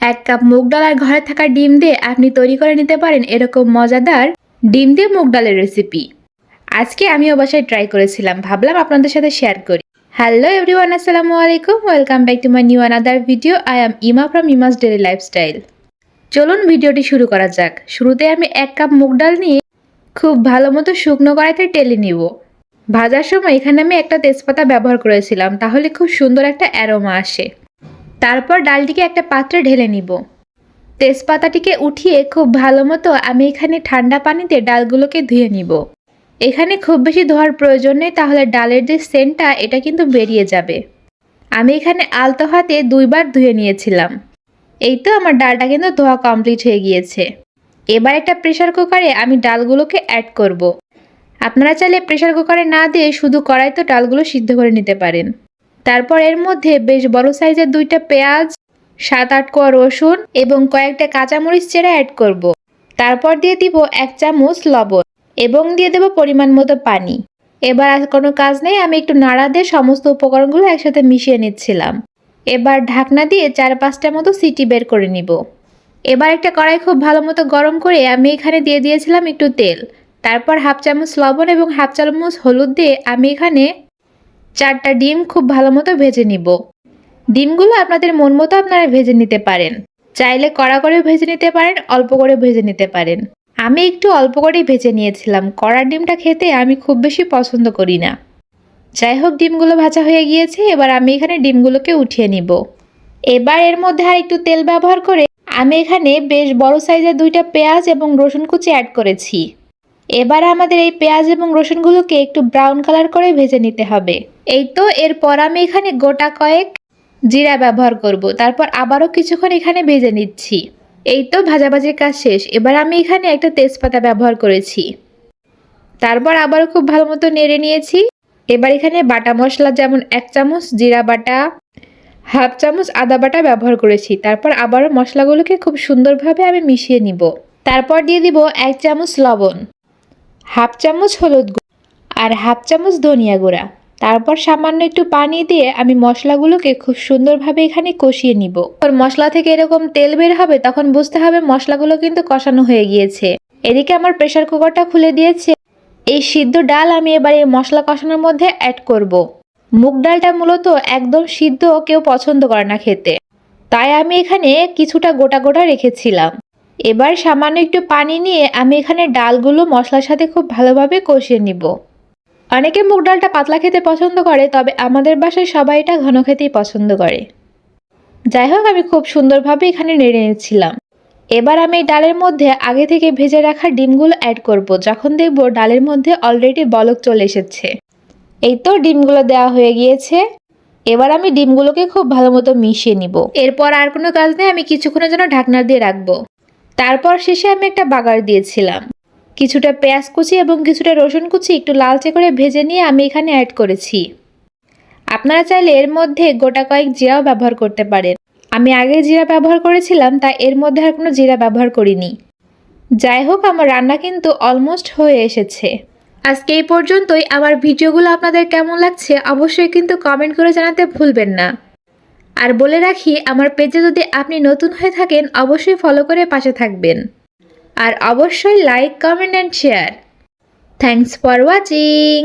এক কাপ মুগ ডাল আর ঘরে থাকা ডিম দিয়ে আপনি তৈরি করে নিতে পারেন এরকম মজাদার ডিম দিয়ে মুগ ডালের রেসিপি। আজকে আমিও বাসায় ট্রাই করেছিলাম, ভাবলাম আপনাদের সাথে শেয়ার করি। হ্যালো এভরিওয়ান, আসসালামু আলাইকুম, welcome back to my new another video. I am ইমা ফ্রম ইমাস ডেইলি লাইফস্টাইল। চলুন ভিডিওটি শুরু করা যাক। শুরুতে আমি এক কাপ মুগ ডাল নিয়ে খুব ভালো মতো শুকনো কড়াইতে টেলে নিব। ভাজার সময় এখানে আমি একটা তেজপাতা ব্যবহার করেছিলাম, তাহলে খুব সুন্দর একটা অ্যারোমা আসে। তারপর ডালটিকে একটা পাত্রে ঢেলে নিব। তেজপাতাটিকে উঠিয়ে খুব ভালো মতো আমি এখানে ঠান্ডা পানিতে ডালগুলোকে ধুয়ে নিব। এখানে খুব বেশি ধোয়ার প্রয়োজন নেই, তাহলে ডালের যে সেন্টটা এটা কিন্তু বেরিয়ে যাবে। আমি এখানে আলতো হাতে 2 বার ধুয়ে নিয়েছিলাম। এই তো আমার ডালটা কিন্তু ধোয়া কমপ্লিট হয়ে গিয়েছে। এবার একটা প্রেসার কুকারে আমি ডালগুলোকে অ্যাড করব। আপনারা চাইলে প্রেসার কুকারে না দিয়ে শুধু কড়াইতে ডালগুলো সিদ্ধ করে নিতে পারেন। তারপর এর মধ্যে বেশ বড় সাইজের 2টা পেঁয়াজ, 7-8 কোয়া রসুন এবং কয়েকটা কাঁচামরিচ চেরা অ্যাড করব। তারপর দিয়ে দিব 1 চামচ লবণ এবং দিয়ে দেব পরিমাণ মতো পানি। এবার আর কোনো কাজ নেই, আমি একটু নাড়া দিয়ে সমস্ত উপকরণগুলো একসাথে মিশিয়ে নিচ্ছিলাম। এবার ঢাকনা দিয়ে 4-5টা মতো সিটি বের করে নিব। এবার একটা কড়াই খুব ভালো মতো গরম করে আমি এখানে দিয়ে দিয়েছিলাম একটু তেল। তারপর 1/2 চামচ লবণ এবং 1/2 চামচ হলুদ দিয়ে আমি এখানে 4টা ডিম খুব ভালো মতো ভেজে নিব। ডিমগুলো আপনাদের মন মতো আপনারা ভেজে নিতে পারেন। চাইলে কড়া করে ভেজে নিতে পারেন, অল্প করে ভেজে নিতে পারেন। আমি একটু অল্প করেই ভেজে নিয়েছিলাম, কড়ার ডিমটা খেতে আমি খুব বেশি পছন্দ করি না। যাই হোক, ডিমগুলো ভাজা হয়ে গিয়েছে। এবার আমি এখানে ডিমগুলোকে উঠিয়ে নিব। এবার এর মধ্যে আর একটু তেল ব্যবহার করে আমি এখানে বেশ বড় সাইজের 2টা পেঁয়াজ এবং রসুন কুচি অ্যাড করেছি। এবার আমাদের এই পেঁয়াজ এবং রসুনগুলোকে একটু ব্রাউন কালার করে ভেজে নিতে হবে। এই তো, এরপর আমি এখানে গোটা কয়েক জিরা ব্যবহার করব। তারপর আবারও কিছুক্ষণ এখানে ভেজে নিচ্ছি। এই তো, ভাজাভাজির কাজ শেষ। এবার আমি এখানে একটা তেজপাতা ব্যবহার করেছি। তারপর আবারও খুব ভালো মতো নেড়ে নিয়েছি। এবার এখানে বাটা মশলা যেমন 1 চামচ জিরা বাটা, 1/2 চামচ আদা বাটা ব্যবহার করেছি। তারপর আবারও মশলাগুলোকে খুব সুন্দরভাবে আমি মিশিয়ে নিব। তারপর দিয়ে দিব 1 চামচ লবণ, 1/2 চামচ হলুদ গুঁড়ো আর 1/2 চামচ ধনিয়া গুঁড়া। তারপর সামান্য একটু পানি দিয়ে আমি মশলাগুলোকে খুব সুন্দরভাবে এখানে কষিয়ে নিব। আর মশলা থেকে এরকম তেল বের হবে, তখন বুঝতে হবে মশলাগুলো কিন্তু কষানো হয়ে গিয়েছে। এদিকে আমার প্রেসার কুকারটা খুলে দিয়েছে। এই সিদ্ধ ডাল আমি এবার এই মশলা কষানোর মধ্যে অ্যাড করব। মুগ ডালটা মূলত একদম সিদ্ধ কেউ পছন্দ করে না খেতে, তাই আমি এখানে কিছুটা গোটা গোটা রেখেছিলাম। এবার সামান্য একটু পানি নিয়ে আমি এখানে ডালগুলো মশলার সাথে খুব ভালোভাবে কষিয়ে নিব। অনেকে মুগ ডালটা পাতলা খেতে পছন্দ করে, তবে আমাদের বাসায় সবাই এটা ঘন খেতেই পছন্দ করে। যাই হোক, আমি খুব সুন্দরভাবে এখানে নেড়ে নিচ্ছিলাম। এবার আমি এই ডালের মধ্যে আগে থেকে ভেজে রাখা ডিমগুলো অ্যাড করব। যখন দেখব ডালের মধ্যে অলরেডি বলক চলে এসেছে। এই তো, ডিমগুলো দেওয়া হয়ে গিয়েছে। এবার আমি ডিমগুলোকে খুব ভালো মতো মিশিয়ে নিব। এরপর আর কোনো কাজ নেই, আমি কিছুক্ষণের জন্য ঢাকনা দিয়ে রাখবো। তারপর শেষে আমি একটা বাগার দিয়েছিলাম। কিছুটা পেঁয়াজ কুচি এবং কিছুটা রসুন কুচি একটু লালচে করে ভেজে নিয়ে আমি এখানে অ্যাড করেছি। আপনারা চাইলে এর মধ্যে গোটা কয়েক জিরাও ব্যবহার করতে পারেন। আমি আগে জিরা ব্যবহার করেছিলাম, তাই এর মধ্যে আর কোনো জিরা ব্যবহার করিনি। যাই হোক, আমার রান্না কিন্তু অলমোস্ট হয়ে এসেছে। আজকে এই পর্যন্তই। আমার ভিডিওগুলো আপনাদের কেমন লাগছে অবশ্যই কিন্তু কমেন্ট করে জানাতে ভুলবেন না। আর বলে রাখি, আমার পেজে যদি আপনি নতুন হয়ে থাকেন অবশ্যই ফলো করে পাশে থাকবেন। আর অবশ্যই like, comment and share. Thanks for watching.